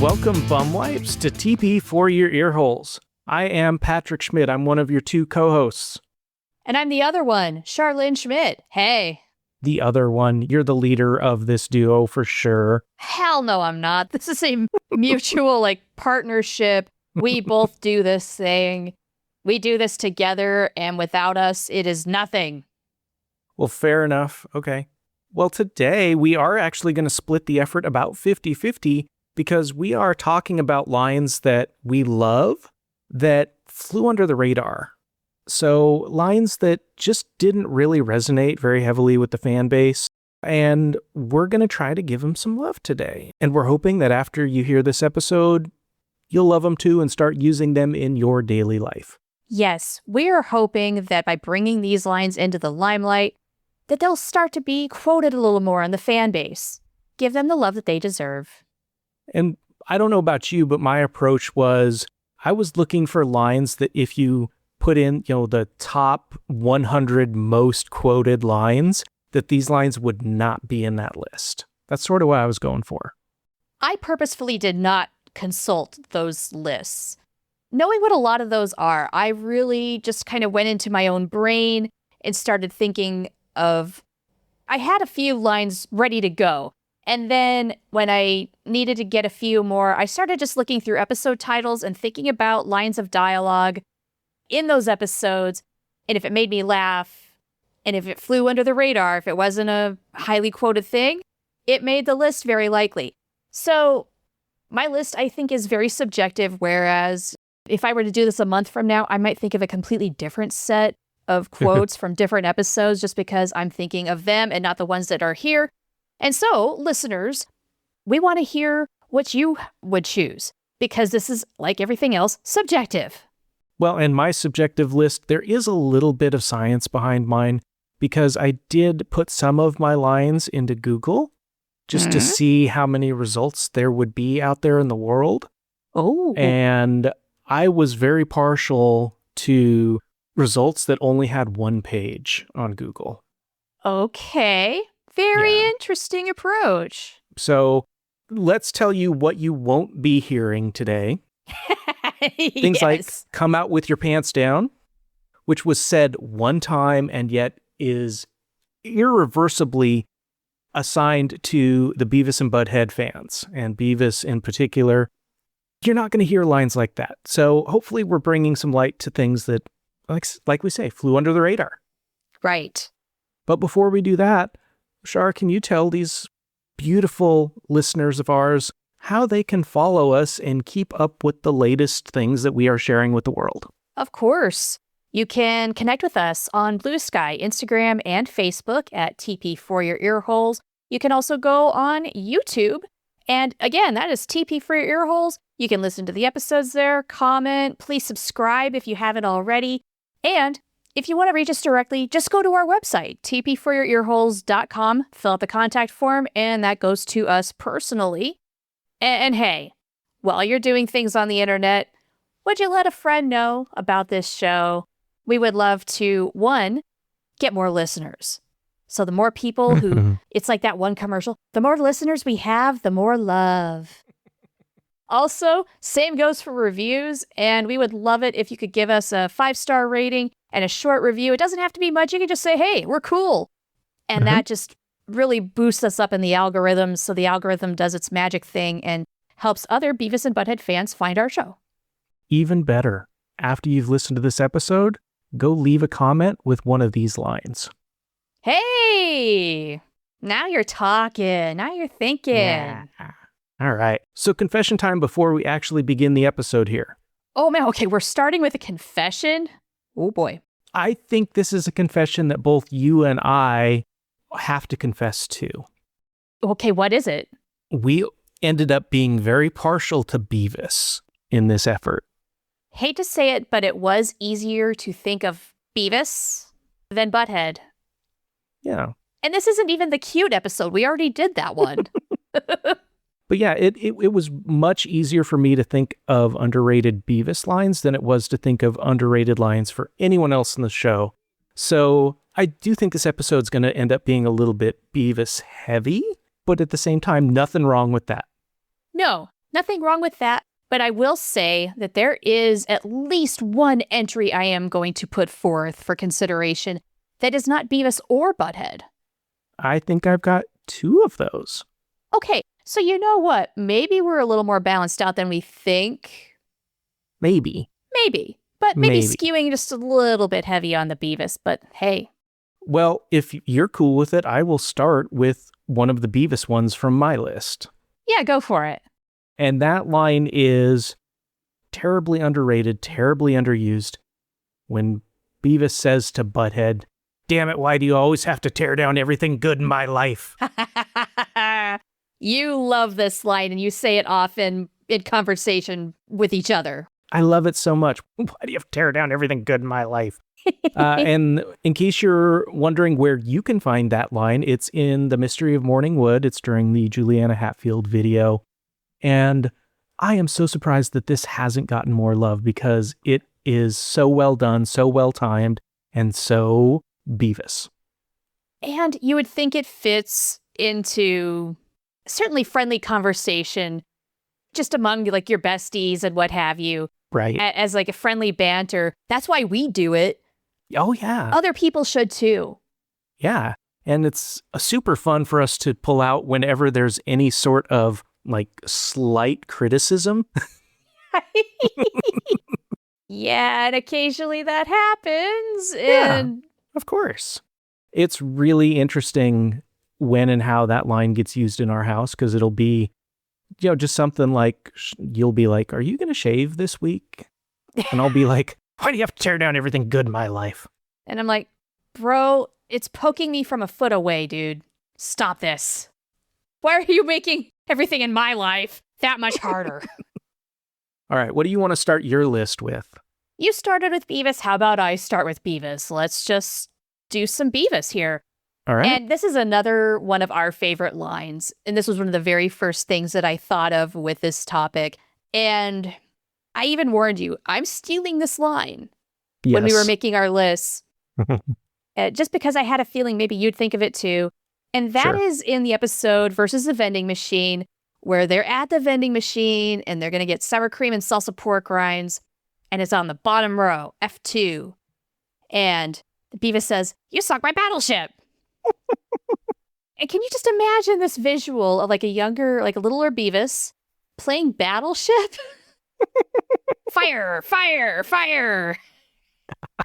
Welcome, bumwipes, to TP For Your Earholes. I am Patrick Schmidt. I'm one of your two co-hosts. And I'm the other one, Charlene Schmidt. Hey. The other one. You're the leader of this duo for sure. Hell no, I'm not. This is a mutual, partnership. We both do this thing. We do this together, and without us, it is nothing. Well, fair enough. Okay. Well, today we are actually going to split the effort about 50-50 because we are talking about lines that we love that flew under the radar. So lines that just didn't really resonate very heavily with the fan base. And we're going to try to give them some love today. And we're hoping that after you hear this episode, you'll love them too and start using them in your daily life. Yes, we are hoping that by bringing these lines into the limelight, that they'll start to be quoted a little more on the fan base. Give them the love that they deserve. And I don't know about you, but my approach was I was looking for lines that if you put in, the top 100 most quoted lines, that these lines would not be in that list. That's sort of what I was going for. I purposefully did not consult those lists. Knowing what a lot of those are, I really just kind of went into my own brain and started thinking of, I had a few lines ready to go. And then when I needed to get a few more, I started just looking through episode titles and thinking about lines of dialogue in those episodes. And if it made me laugh, and if it flew under the radar, if it wasn't a highly quoted thing, it made the list very likely. So my list, I think, is very subjective, whereas if I were to do this a month from now, I might think of a completely different set of quotes from different episodes just because I'm thinking of them and not the ones that are here. And so, listeners, we want to hear what you would choose because this is, like everything else, subjective. Well, and my subjective list, there is a little bit of science behind mine because I did put some of my lines into Google just to see how many results there would be out there in the world. Oh. And I was very partial to results that only had one page on Google. Okay. Very interesting approach. So let's tell you what you won't be hearing today. Things like come out with your pants down, which was said one time and yet is irreversibly assigned to the Beavis and Butt-head fans, and Beavis in particular. You're not going to hear lines like that. So hopefully we're bringing some light to things that, like we say, flew under the radar. Right. But before we do that, Shar, can you tell these beautiful listeners of ours how they can follow us and keep up with the latest things that we are sharing with the world? Of course. You can connect with us on Blue Sky, Instagram, and Facebook at TP For Your Earholes. You can also go on YouTube. And again, that is TP For Your Earholes. You can listen to the episodes there, comment, please subscribe if you haven't already. And if you want to reach us directly, just go to our website, tpforyourearholes.com, fill out the contact form, and that goes to us personally. And hey, while you're doing things on the internet, would you let a friend know about this show? We would love to, one, get more listeners. So the more people who, it's like that one commercial, the more listeners we have, the more love. Also, same goes for reviews, and we would love it if you could give us a 5-star rating and a short review. It doesn't have to be much. You can just say, hey, we're cool. And that just really boosts us up in the algorithm, so the algorithm does its magic thing and helps other Beavis and Butt-head fans find our show. Even better, after you've listened to this episode, go leave a comment with one of these lines. Hey, now you're talking. Now you're thinking. Yeah. All right. So confession time before we actually begin the episode here. Oh, man. Okay, we're starting with a confession. Oh, boy. I think this is a confession that both you and I have to confess to. Okay, what is it? We ended up being very partial to Beavis in this effort. Hate to say it, but it was easier to think of Beavis than Butthead. Yeah. And this isn't even the cute episode. We already did that one. But yeah, it was much easier for me to think of underrated Beavis lines than it was to think of underrated lines for anyone else in the show. So I do think this episode's going to end up being a little bit Beavis heavy, but at the same time, nothing wrong with that. No, Nothing wrong with that. But I will say that there is at least one entry I am going to put forth for consideration that is not Beavis or Butthead. I think I've got 2 of those. Okay, so you know what? Maybe we're a little more balanced out than we think. Maybe. But maybe skewing just a little bit heavy on the Beavis, but hey. Well, if you're cool with it, I will start with one of the Beavis ones from my list. Yeah, go for it. And that line is terribly underrated, terribly underused. When Beavis says to Butthead, "Damn it, why do you always have to tear down everything good in my life?" You love this line, and you say it often in conversation with each other. I love it so much. Why do you have to tear down everything good in my life? And in case you're wondering where you can find that line, it's in The Mystery of Morning Wood. It's during the Juliana Hatfield video. And I am so surprised that this hasn't gotten more love because it is so well done, so well timed, and so Beavis. And you would think it fits into certainly friendly conversation just among like your besties and what have you. Right. As like a friendly banter. That's why we do it. Oh, yeah. Other people should too. Yeah. And it's super fun for us to pull out whenever there's any sort of like slight criticism. Yeah, and occasionally that happens. Yeah, of course. It's really interesting when and how that line gets used in our house because it'll be, just something like, you'll be like, "Are you going to shave this week?" And I'll be like, "Why do you have to tear down everything good in my life?" And I'm like, "Bro, it's poking me from a foot away, dude. Stop this. Why are you making everything in my life that much harder?" All right, what do you want to start your list with? You started with Beavis. How about I start with Beavis? Let's just do some Beavis here. All right. And this is another one of our favorite lines. And this was one of the very first things that I thought of with this topic. And I even warned you, I'm stealing this line when we were making our lists. Just because I had a feeling maybe you'd think of it too. And that is in the episode Versus the Vending Machine, where they're at the vending machine and they're going to get sour cream and salsa pork rinds. And it's on the bottom row, F2. And Beavis says, "You sunk my battleship." And can you just imagine this visual of like a littler Beavis playing Battleship? Fire, fire, fire.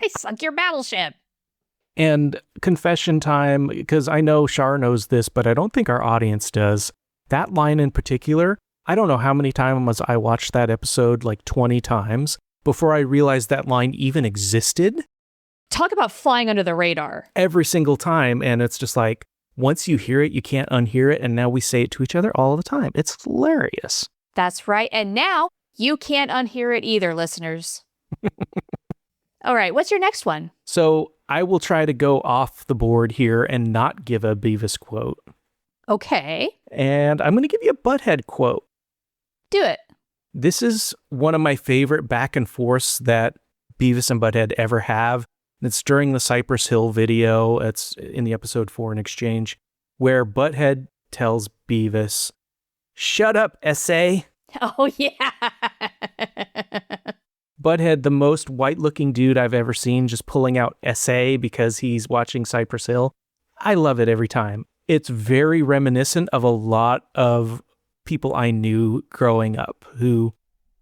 I sunk your battleship. And confession time, because I know Shar knows this, but I don't think our audience does. That line in particular, I don't know how many times I watched that episode, like 20 times, before I realized that line even existed. Talk about flying under the radar. Every single time. And it's just like, once you hear it, you can't unhear it. And now we say it to each other all the time. It's hilarious. That's right. And now you can't unhear it either, listeners. All right. What's your next one? So I will try to go off the board here and not give a Beavis quote. Okay. And I'm going to give you a Butthead quote. Do it. This is one of my favorite back and forths that Beavis and Butthead ever have. It's during the Cypress Hill video. It's in the episode For an Exchange, where Butthead tells Beavis, "Shut up, essay." Oh, yeah. Butthead, the most white-looking dude I've ever seen, just pulling out essay because he's watching Cypress Hill. I love it every time. It's very reminiscent of a lot of people I knew growing up who,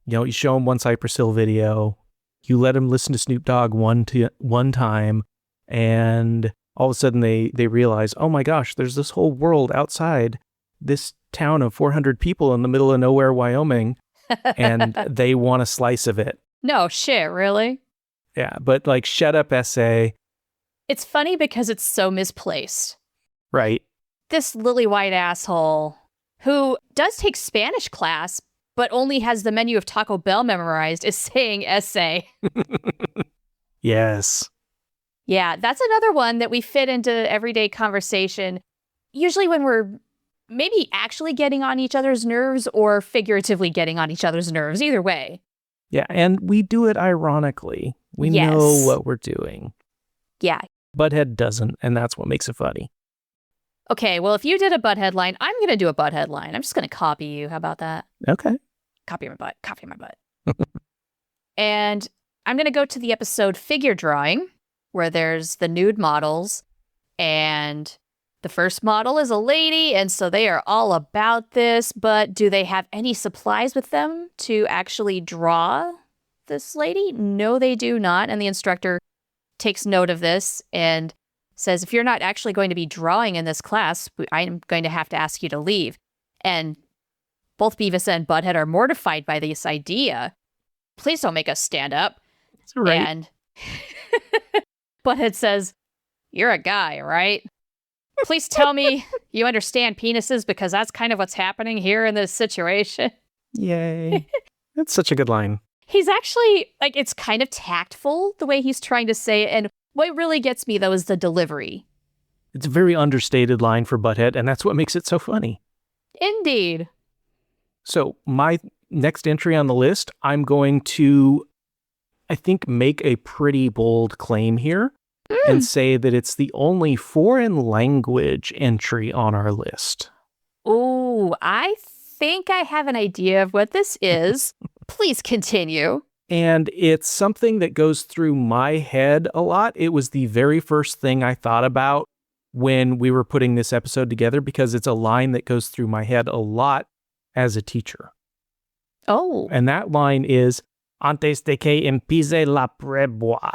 you show them one Cypress Hill video, you let them listen to Snoop Dogg one time, and all of a sudden they realize, oh my gosh, there's this whole world outside this town of 400 people in the middle of nowhere, Wyoming, and they want a slice of it. No shit, really? Yeah, but like, shut up, essay. It's funny because it's so misplaced. Right. This lily white asshole who does take Spanish class, but only has the menu of Taco Bell memorized, is saying essay. Yes. Yeah, that's another one that we fit into everyday conversation, usually when we're maybe actually getting on each other's nerves or figuratively getting on each other's nerves, either way. Yeah, and we do it ironically. We know what we're doing. Yeah. Butthead doesn't, and that's what makes it funny. Okay, well, if you did a Butthead line, I'm going to do a Butthead line. I'm just going to copy you. How about that? Okay. Copy my butt. Copy my butt. And I'm going to go to the episode Figure Drawing, where there's the nude models. And the first model is a lady, and so they are all about this. But do they have any supplies with them to actually draw this lady? No, they do not. And the instructor takes note of this and says, if you're not actually going to be drawing in this class, I'm going to have to ask you to leave. And both Beavis and Butthead are mortified by this idea. Please don't make us stand up. Right. And Butthead says, you're a guy, right? Please tell me you understand penises, because that's kind of what's happening here in this situation. Yay. That's such a good line. He's actually, like, it's kind of tactful the way he's trying to say it. And what really gets me, though, is the delivery. It's a very understated line for Butthead, and that's what makes it so funny. Indeed. So my next entry on the list, I'm going to, I think, make a pretty bold claim here and say that it's the only foreign language entry on our list. Ooh, I think I have an idea of what this is. Please continue. And it's something that goes through my head a lot. It was the very first thing I thought about when we were putting this episode together, because it's a line that goes through my head a lot as a teacher. Oh. And that line is, antes de que empiece la prueba.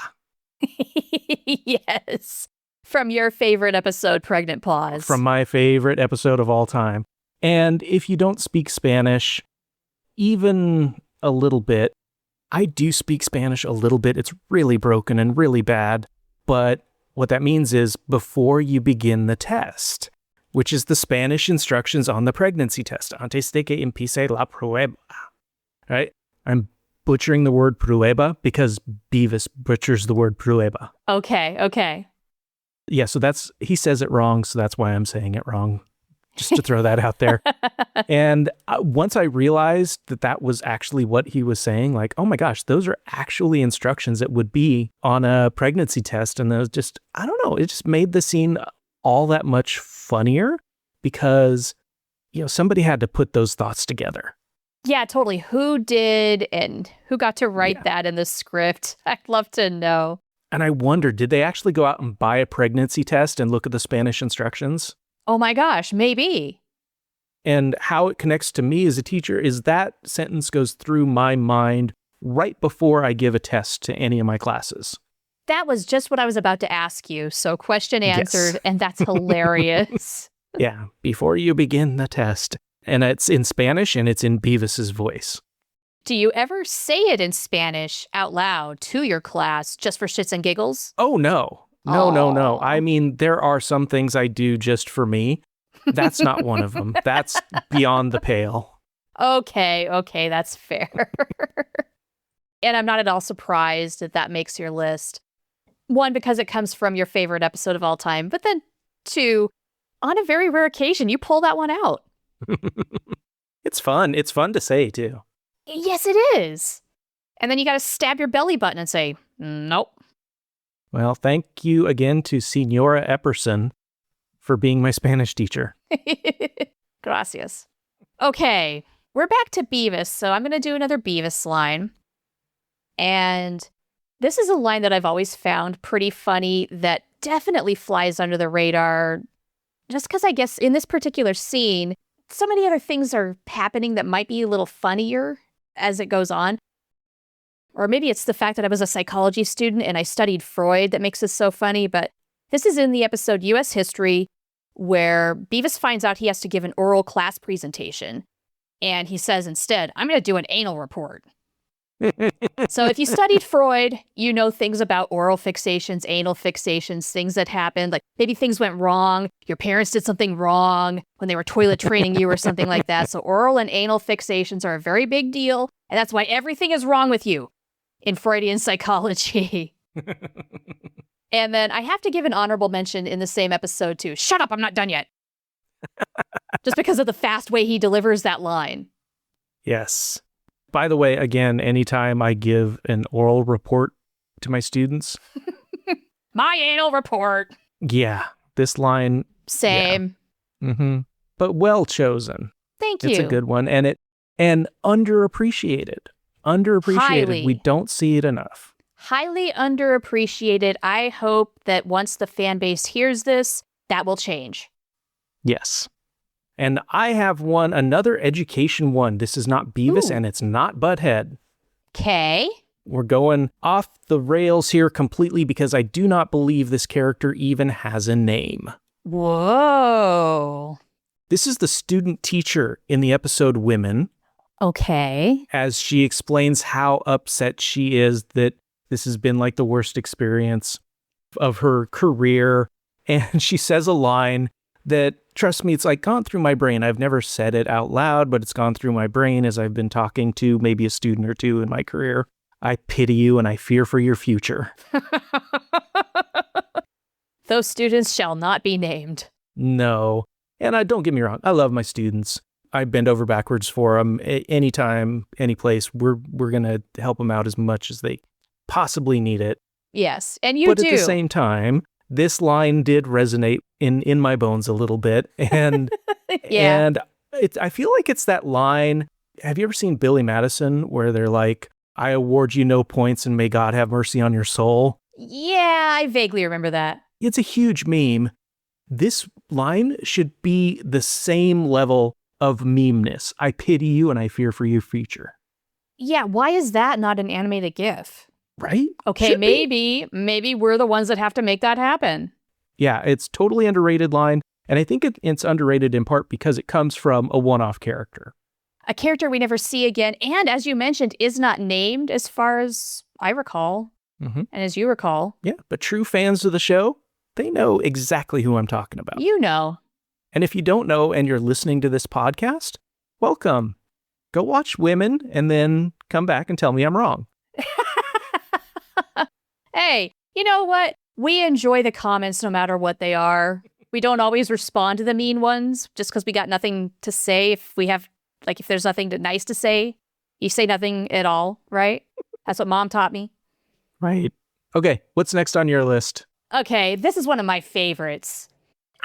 Yes. From your favorite episode, Pregnant Pause. From my favorite episode of all time. And if you don't speak Spanish, even a little bit, I do speak Spanish a little bit. It's really broken and really bad. But what that means is before you begin the test, which is the Spanish instructions on the pregnancy test, antes de que empiece la prueba. Right? I'm butchering the word prueba because Beavis butchers the word prueba. Okay. Yeah, so he says it wrong, so that's why I'm saying it wrong. Just to throw that out there. And once I realized that was actually what he was saying, like, oh my gosh, those are actually instructions that would be on a pregnancy test. And those just, I don't know, it just made the scene all that much funnier because, somebody had to put those thoughts together. Yeah, totally. Who did and who got to write that in the script? I'd love to know. And I wonder, did they actually go out and buy a pregnancy test and look at the Spanish instructions? Oh my gosh, maybe. And how it connects to me as a teacher is that sentence goes through my mind right before I give a test to any of my classes. That was just what I was about to ask you. So question answered, yes. And that's hilarious. Yeah, before you begin the test. And it's in Spanish and it's in Beavis's voice. Do you ever say it in Spanish out loud to your class just for shits and giggles? Oh, no. No. I mean, there are some things I do just for me. That's not one of them. That's beyond the pale. Okay, that's fair. And I'm not at all surprised that makes your list. One, because it comes from your favorite episode of all time. But then two, on a very rare occasion, you pull that one out. It's fun. It's fun to say, too. Yes, it is. And then you got to stab your belly button and say, nope. Well, thank you again to Senora Epperson for being my Spanish teacher. Gracias. Okay, we're back to Beavis, so I'm going to do another Beavis line. And this is a line that I've always found pretty funny that definitely flies under the radar, just because I guess in this particular scene, so many other things are happening that might be a little funnier as it goes on. Or maybe it's the fact that I was a psychology student and I studied Freud that makes this so funny, but this is in the episode U.S. History, where Beavis finds out he has to give an oral class presentation. And he says instead, I'm going to do an anal report. So if you studied Freud, you know things about oral fixations, anal fixations, things that happened. Like maybe things went wrong. Your parents did something wrong when they were toilet training you or something like that. So oral and anal fixations are a very big deal. And that's why everything is wrong with you in Freudian psychology. And then I have to give an honorable mention in the same episode too. Shut up, I'm not done yet. Just because of the fast way he delivers that line. Yes. By the way, again, anytime I give an oral report to my students. My anal report. Yeah, this line. Same. Yeah. Mm-hmm. But well chosen. Thank you. It's a good one. And and underappreciated. Underappreciated. We don't see it enough. Highly underappreciated. I hope that once the fan base hears this, that will change. Yes. And I have another education one. This is not Beavis and it's not Butt-head. Okay. We're going off the rails here completely because I do not believe this character even has a name. Whoa. This is the student teacher in the episode Women. Okay. As she explains how upset she is that this has been like the worst experience of her career. And she says a line that, trust me, it's like gone through my brain. I've never said it out loud, but it's gone through my brain as I've been talking to maybe a student or two in my career. I pity you and I fear for your future. Those students shall not be named. No. And don't get me wrong. I love my students. I bend over backwards for them anytime, any place. We're going to help them out as much as they possibly need it. Yes, and you but do. But at the same time, this line did resonate in my bones a little bit. And yeah. And I feel like it's that line. Have you ever seen Billy Madison where they're like, I award you no points and may God have mercy on your soul? Yeah, I vaguely remember that. It's a huge meme. This line should be the same level of memeness. I pity you and I fear for your future. Yeah, why is that not an animated GIF? Right? Okay, Should maybe we're the ones that have to make that happen. Yeah, it's totally underrated line. And I think it's underrated in part because it comes from a one-off character. A character we never see again. And as you mentioned, is not named as far as I recall. Mm-hmm. And as you recall. Yeah, but true fans of the show, they know exactly who I'm talking about. You know. And if you don't know and you're listening to this podcast, welcome. Go watch Women and then come back and tell me I'm wrong. Hey, you know what? We enjoy the comments no matter what they are. We don't always respond to the mean ones just because we got nothing to say. If there's nothing nice to say, you say nothing at all, right? That's what Mom taught me. Right. Okay, what's next on your list? Okay, this is one of my favorites.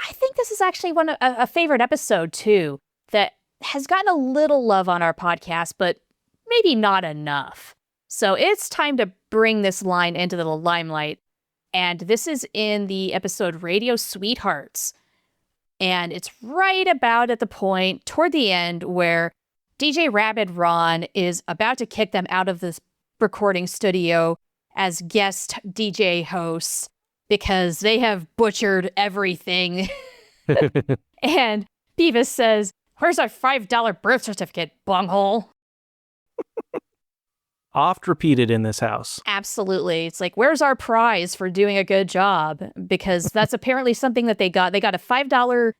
I think this is actually a favorite episode, too, that has gotten a little love on our podcast, but maybe not enough. So it's time to bring this line into the limelight. And this is in the episode Radio Sweethearts. And it's right about at the point toward the end where DJ Rabid Ron is about to kick them out of this recording studio as guest DJ hosts because they have butchered everything. And Beavis says, "Where's our $5 birth certificate, bunghole?" Oft repeated in this house. Absolutely. It's like, where's our prize for doing a good job? Because that's apparently something that they got. They got a $5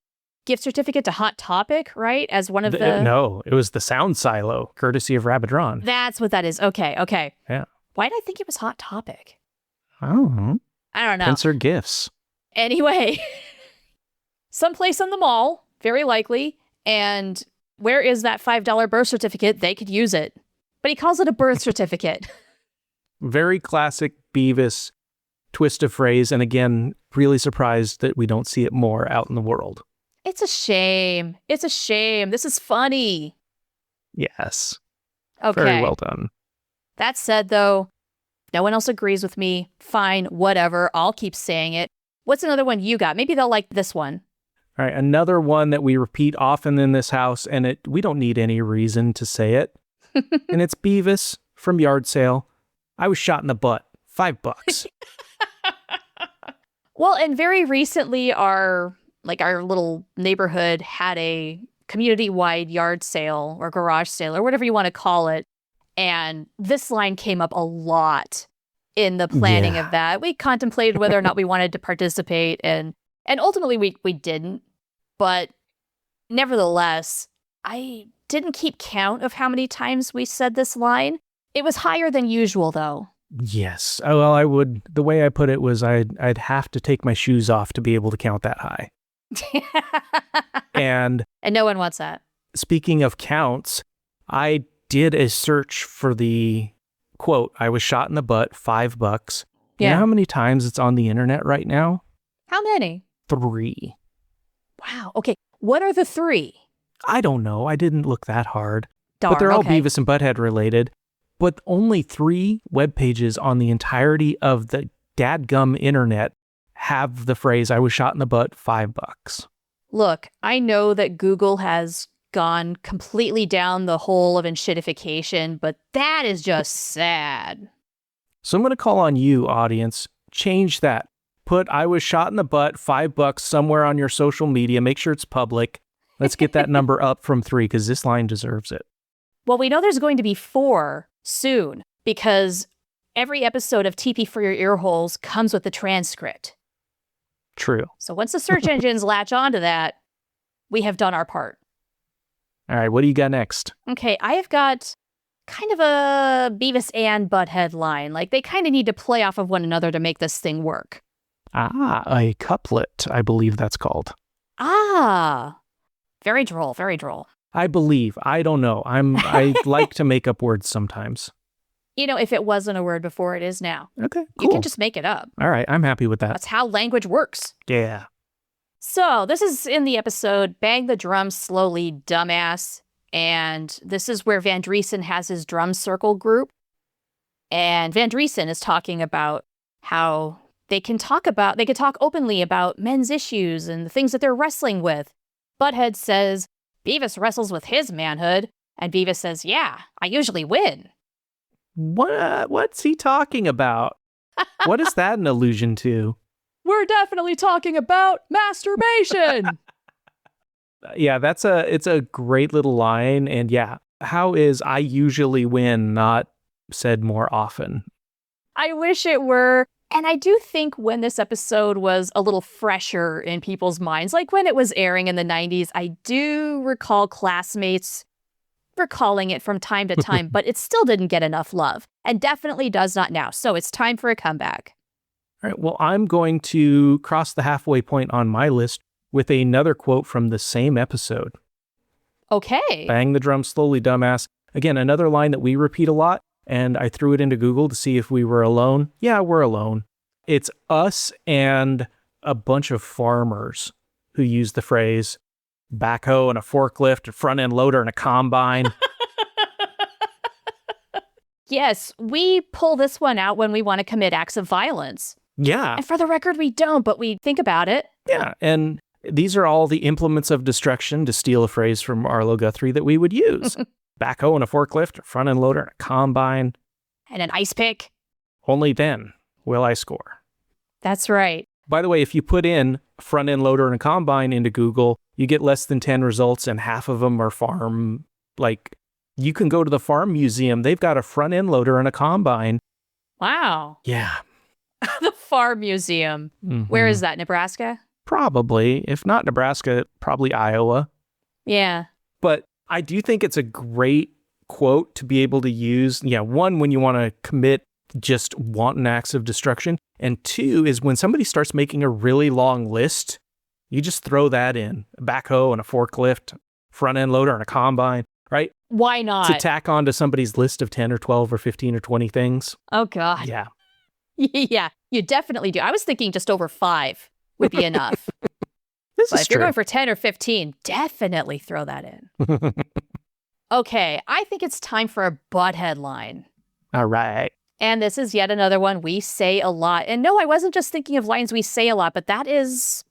gift certificate to Hot Topic, right? As one of the... No, it was the Sound Silo, courtesy of Rabid Ron. That's what that is. Okay. Yeah. Why did I think it was Hot Topic? I don't know. Insert gifts. Anyway, someplace in the mall, very likely. And where is that $5 birth certificate? They could use it. But he calls it a birth certificate. Very classic Beavis twist of phrase. And again, really surprised that we don't see it more out in the world. It's a shame. It's a shame. This is funny. Yes. Okay. Very well done. That said, though, no one else agrees with me. Fine, whatever. I'll keep saying it. What's another one you got? Maybe they'll like this one. All right. Another one that we repeat often in this house, and we don't need any reason to say it. And it's Beavis from Yard Sale. I was shot in the butt. $5. Well, and very recently, our little neighborhood had a community-wide yard sale or garage sale or whatever you want to call it. And this line came up a lot in the planning of that. We contemplated whether or not we wanted to participate, and ultimately we didn't. But nevertheless, I didn't keep count of how many times we said this line. It was higher than usual, though. Yes. Well, I would. The way I put it was I'd have to take my shoes off to be able to count that high. And no one wants that. Speaking of counts, I did a search for the quote, I was shot in the butt, $5. Yeah. You know how many times it's on the internet right now? How many? 3. Wow. Okay. What are the 3? I don't know. I didn't look that hard. Darn, but they're all okay. Beavis and Butt-head related. But only 3 web pages on the entirety of the dadgum internet have the phrase, I was shot in the butt, $5. Look, I know that Google has gone completely down the hole of enshittification, but that is just sad. So I'm going to call on you, audience. Change that. Put I was shot in the butt, $5 somewhere on your social media. Make sure it's public. Let's get that number up from 3 because this line deserves it. Well, we know there's going to be 4 soon because every episode of TP for Your Earholes comes with the transcript. True. So once the search engines latch onto that, we have done our part. All right, what do you got next? Okay, I have got kind of a Beavis and Butt-head line. Like, they kind of need to play off of one another to make this thing work. Ah, a couplet, I believe that's called. Ah, very droll, very droll. I believe. I don't know. I like to make up words sometimes. You know, if it wasn't a word before, it is now. Okay, cool. You can just make it up. All right, I'm happy with that. That's how language works. Yeah. So this is in the episode Bang the Drum Slowly, Dumbass. And this is where Van Driessen has his drum circle group. And Van Driessen is talking about how they can talk openly about men's issues and the things that they're wrestling with. Butthead says, Beavis wrestles with his manhood. And Beavis says, yeah, I usually win. What's he talking about? What is that an allusion to? We're definitely talking about masturbation. Yeah, it's a great little line. And yeah, how is I usually win not said more often? I wish it were. And I do think when this episode was a little fresher in people's minds, like when it was airing in the 90s, I do recall classmates recalling it from time to time, but it still didn't get enough love and definitely does not now. So it's time for a comeback. All right, well, I'm going to cross the halfway point on my list with another quote from the same episode. Okay. Bang the drum slowly, dumbass. Again, another line that we repeat a lot, and I threw it into Google to see if we were alone. Yeah, we're alone. It's us and a bunch of farmers who use the phrase backhoe and a forklift, a front end loader and a combine. Yes, we pull this one out when we want to commit acts of violence. Yeah. And for the record, we don't, but we think about it. Yeah, and these are all the implements of destruction, to steal a phrase from Arlo Guthrie, that we would use. Backhoe and a forklift, a front end loader and a combine. And an ice pick. Only then will I score. That's right. By the way, if you put in front end loader and a combine into Google, you get less than 10 results, and half of them are farm. Like, you can go to the farm museum. They've got a front end loader and a combine. Wow. Yeah. The Farm Museum. Mm-hmm. Where is that, Nebraska? Probably. If not Nebraska, probably Iowa. Yeah. But I do think it's a great quote to be able to use. Yeah, one, when you want to commit just wanton acts of destruction. And 2 is when somebody starts making a really long list, you just throw that in. A backhoe and a forklift, front end loader and a combine, right? Why not? To tack on to somebody's list of 10 or 12 or 15 or 20 things. Oh, God. Yeah. Yeah, you definitely do. I was thinking just over 5 would be enough. This But is if you're true. going for 10 or 15, definitely throw that in. Okay, I think it's time for a Butt-head line. All right. And this is yet another one we say a lot. And no, I wasn't just thinking of lines we say a lot, but that is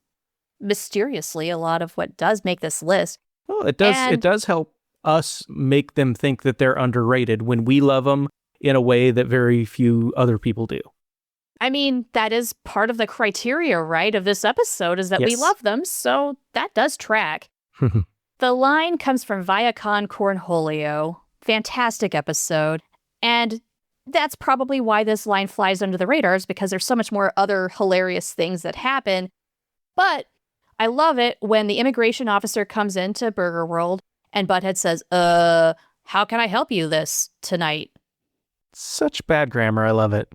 mysteriously a lot of what does make this list. Well, it does. And- It does help us make them think that they're underrated when we love them in a way that very few other people do. I mean, that is part of the criteria, right, of this episode is that we Yes. love them, so that does track. The line comes from Viacon Cornholio. Fantastic episode. And that's probably why this line flies under the radars, because there's so much more other hilarious things that happen. But I love it when the immigration officer comes into Burger World and Butthead says, how can I help you this tonight? Such bad grammar. I love it.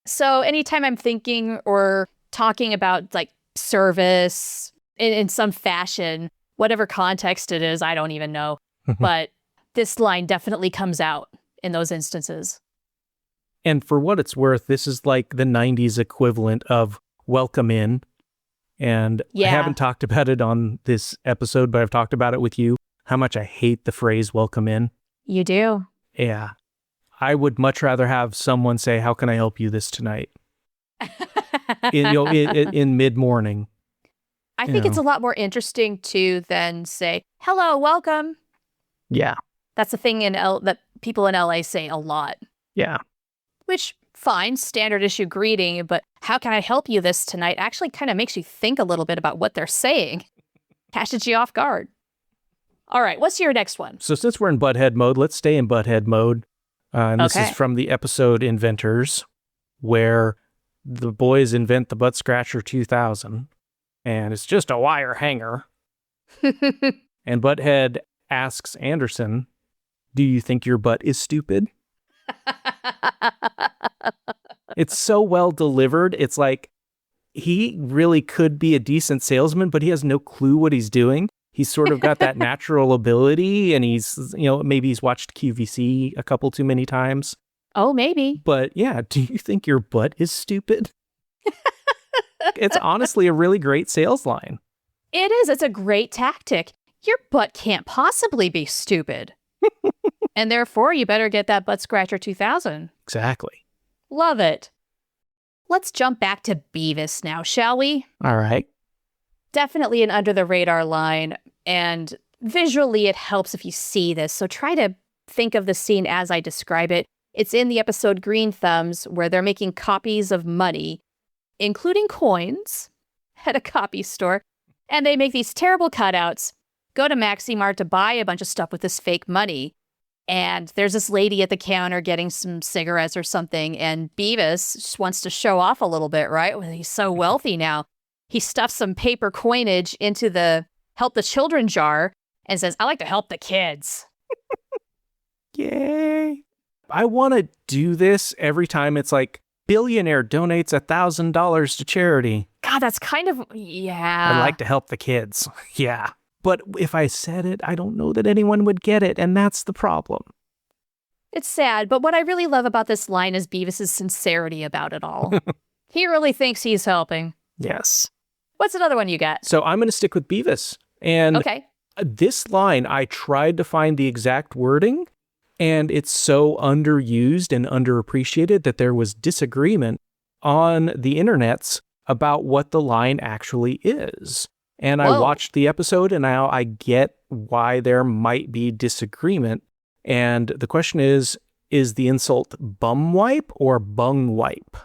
So anytime I'm thinking or talking about like service in some fashion, whatever context it is, I don't even know. But this line definitely comes out in those instances. And for what it's worth, this is like the 90s equivalent of welcome in. And Yeah. I haven't talked about it on this episode, but I've talked about it with you, how much I hate the phrase welcome in. You do. Yeah. I would much rather have someone say, "How can I help you this tonight?" in mid-morning. I think it's a lot more interesting to than say, "Hello, welcome." Yeah. That's a thing that people in LA say a lot. Yeah. Which, fine, standard issue greeting, but "how can I help you this tonight" actually kind of makes you think a little bit about what they're saying. Catches you off guard. All right, what's your next one? So since we're in Butthead mode, let's stay in Butthead mode. And this is Okay. from the episode Inventors, where the boys invent the Butt Scratcher 2000, and it's just a wire hanger. And Butthead asks Anderson, "Do you think your butt is stupid?" It's so well delivered. It's like he really could be a decent salesman, but he has no clue what he's doing. He's sort of got that natural ability, and he's, maybe he's watched QVC a couple too many times. Oh, maybe. But yeah, do you think your butt is stupid? It's honestly a really great sales line. It is. It's a great tactic. Your butt can't possibly be stupid. And therefore, you better get that Butt Scratcher 2000. Exactly. Love it. Let's jump back to Beavis now, shall we? All right. Definitely an under-the-radar line, and visually it helps if you see this, so try to think of the scene as I describe it. It's in the episode Green Thumbs, where they're making copies of money, including coins, at a copy store, and they make these terrible cutouts, go to Maxi Mart to buy a bunch of stuff with this fake money, and there's this lady at the counter getting some cigarettes or something, and Beavis just wants to show off a little bit, right? Well, he's so wealthy now. He stuffs some paper coinage into the Help the Children jar and says, "I like to help the kids." Yay. I want to do this every time it's like, billionaire donates $1,000 to charity. God, that's kind of, yeah. I'd like to help the kids. Yeah. But if I said it, I don't know that anyone would get it, and that's the problem. It's sad, but what I really love about this line is Beavis's sincerity about it all. He really thinks he's helping. Yes. What's another one you got? So I'm going to stick with Beavis. And Okay. This line, I tried to find the exact wording, and it's so underused and underappreciated that there was disagreement on the internets about what the line actually is. And I watched the episode, and now I get why there might be disagreement. And the question is the insult bum wipe or bung wipe?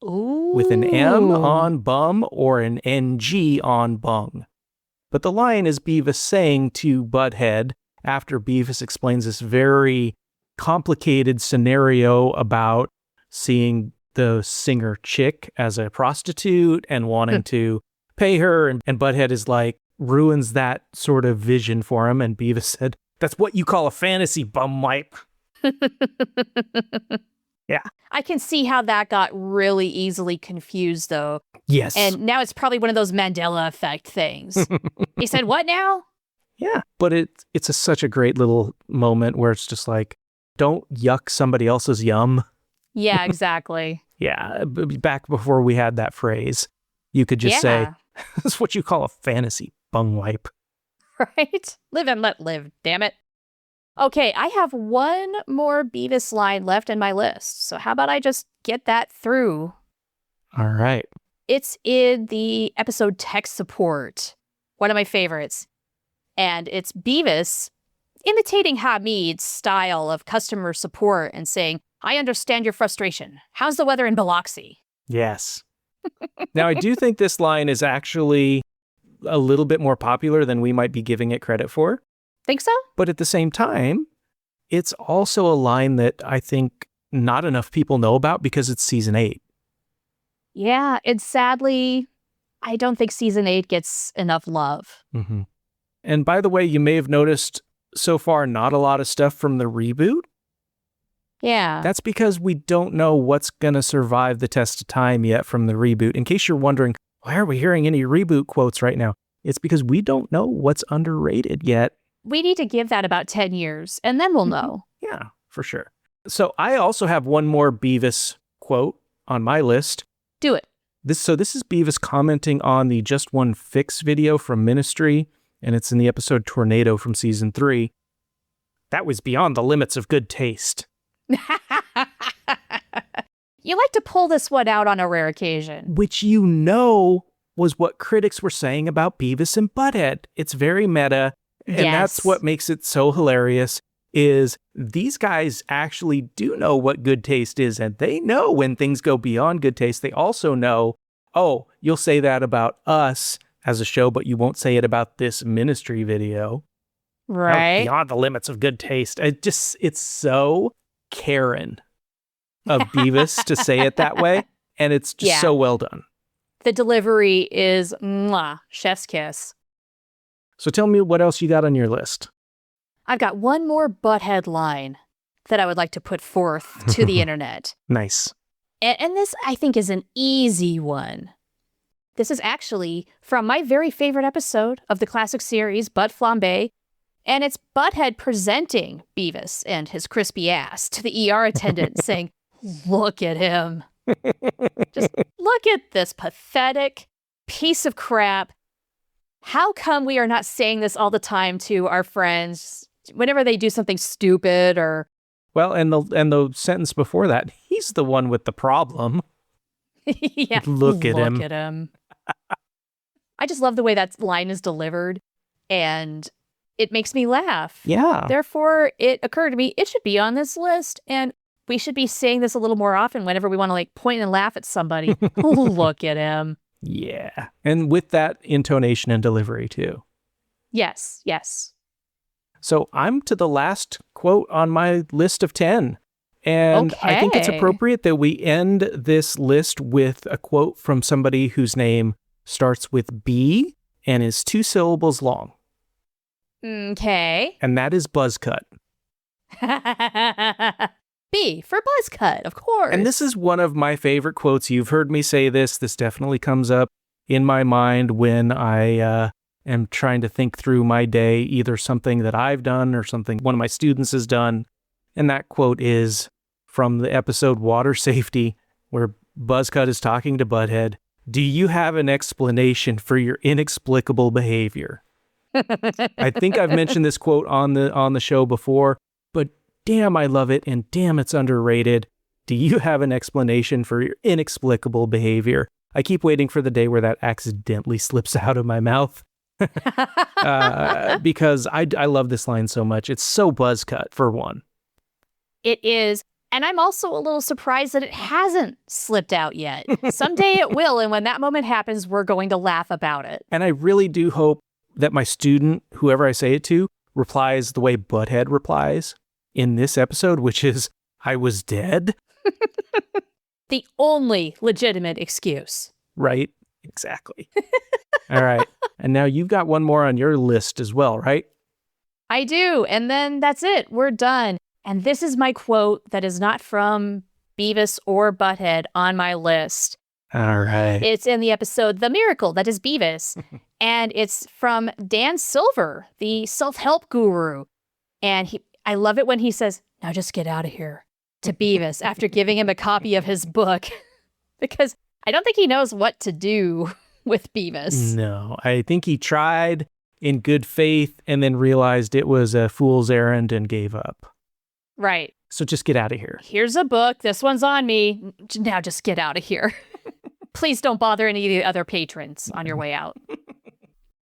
Ooh. With an M on bum or an NG on bung. But the line is Beavis saying to Butthead, after Beavis explains this very complicated scenario about seeing the singer chick as a prostitute and wanting to pay her, and Butthead is like, ruins that sort of vision for him, and Beavis said, "That's what you call a fantasy, bum wipe." Yeah. I can see how that got really easily confused, though. Yes. And now it's probably one of those Mandela effect things. He said, "What now?" Yeah. But it's such a great little moment where it's just like, don't yuck somebody else's yum. Yeah, exactly. Yeah. Back before we had that phrase, you could just say, "That's what you call a fantasy, bung wipe." Right? Live and let live, damn it. Okay, I have one more Beavis line left in my list. So how about I just get that through? All right. It's in the episode Tech Support, one of my favorites. And it's Beavis imitating Hamid's style of customer support and saying, "I understand your frustration. How's the weather in Biloxi?" Yes. Now, I do think this line is actually a little bit more popular than we might be giving it credit for. Think so? But at the same time, it's also a line that I think not enough people know about because it's season 8. Yeah, and sadly, I don't think season 8 gets enough love. Mm-hmm. And by the way, you may have noticed so far not a lot of stuff from the reboot. Yeah. That's because we don't know what's going to survive the test of time yet from the reboot. In case you're wondering, why are we hearing any reboot quotes right now? It's because we don't know what's underrated yet. We need to give that about 10 years, and then we'll know. Yeah, for sure. So I also have one more Beavis quote on my list. Do it. This is Beavis commenting on the Just One Fix video from Ministry, and it's in the episode Tornado from season 3. That was beyond the limits of good taste. You like to pull this one out on a rare occasion. Which was what critics were saying about Beavis and Butt-head. It's very meta, and that's what makes it so hilarious, is these guys actually do know what good taste is, and they know when things go beyond good taste. They also know, oh, you'll say that about us as a show, but you won't say it about this ministry video. Right. Beyond the limits of good taste. It's so Karen of Beavis to say it that way, and it's just so well done. The delivery is mwah, chef's kiss. So tell me what else you got on your list. I've got one more Butt-head line that I would like to put forth to the internet. Nice. And this, I think, is an easy one. This is actually from my very favorite episode of the classic series, Butt Flambe, and it's Butt-head presenting Beavis and his crispy ass to the ER attendant saying, "Look at him. Just look at this pathetic piece of crap. How come we are not saying this all the time to our friends whenever they do something stupid or..." Well, and the sentence before that, he's the one with the problem. Yeah. Look at him. Look at him. I just love the way that line is delivered, and it makes me laugh. Yeah. Therefore, it occurred to me, it should be on this list, and we should be saying this a little more often whenever we want to point and laugh at somebody. Look at him. Yeah. And with that intonation and delivery, too. Yes, yes. So I'm to the last quote on my list of 10. And I think it's appropriate that we end this list with a quote from somebody whose name starts with B and is 2 syllables long. Okay. And that is Buzzcut. B for Buzzcut, of course. And this is one of my favorite quotes. You've heard me say this. This definitely comes up in my mind when I am trying to think through my day, either something that I've done or something one of my students has done. And that quote is from the episode Water Safety, where Buzzcut is talking to Butt-head. "Do you have an explanation for your inexplicable behavior?" I think I've mentioned this quote on the show before, but damn, I love it, and damn, it's underrated. Do you have an explanation for your inexplicable behavior? I keep waiting for the day where that accidentally slips out of my mouth. Because I love this line so much. It's so Buzzcut, for one. It is. And I'm also a little surprised that it hasn't slipped out yet. Someday it will, and when that moment happens, we're going to laugh about it. And I really do hope that my student, whoever I say it to, replies the way Butt-head replies in this episode, which is, "I was dead." The only legitimate excuse. Right? Exactly. All right. And now you've got one more on your list as well, right? I do. And then that's it. We're done. And this is my quote that is not from Beavis or Butt-head on my list. All right. It's in the episode The Miracle That Is Beavis. And it's from Dan Silver, the self-help guru. And I love it when he says, "Now just get out of here," to Beavis after giving him a copy of his book. Because I don't think he knows what to do with Beavis. No, I think he tried in good faith and then realized it was a fool's errand and gave up. Right. So just get out of here. Here's a book. This one's on me. Now just get out of here. Please don't bother any of the other patrons on your way out.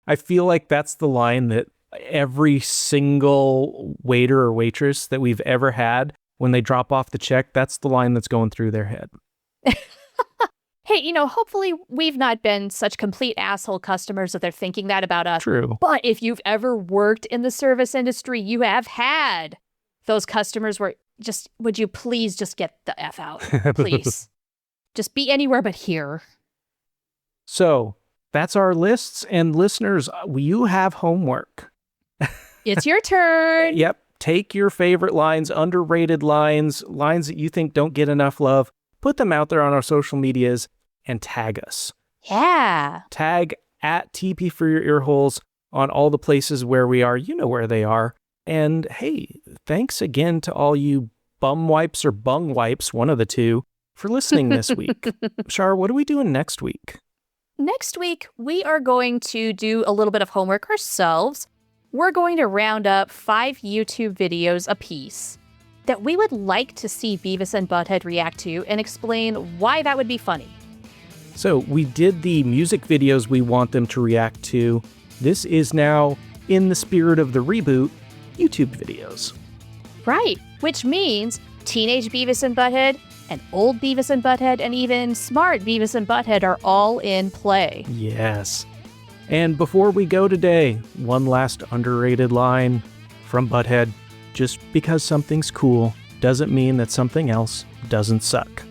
I feel like that's the line that every single waiter or waitress that we've ever had, when they drop off the check, that's the line that's going through their head. Hey, hopefully we've not been such complete asshole customers that they're thinking that about us. True. But if you've ever worked in the service industry, you have had those customers where would you please just get the F out? Please. Just be anywhere but here. So that's our lists. And listeners, you have homework. It's your turn. Yep. Take your favorite lines, underrated lines that you think don't get enough love, put them out there on our social medias and tag us. Yeah. Tag at TP For Your Earholes on all the places where we are. You know where they are. And hey, thanks again to all you bum wipes or bung wipes, one of the two, for listening this week. Shar, what are we doing next week? Next week, we are going to do a little bit of homework ourselves. we're going to round up 5 YouTube videos apiece that we would like to see Beavis and Butt-head react to and explain why that would be funny. So we did the music videos we want them to react to. This is now, in the spirit of the reboot, YouTube videos. Right, which means teenage Beavis and Butt-head and old Beavis and Butt-head and even smart Beavis and Butt-head are all in play. Yes. And before we go today, one last underrated line from Butt-head. Just because something's cool doesn't mean that something else doesn't suck.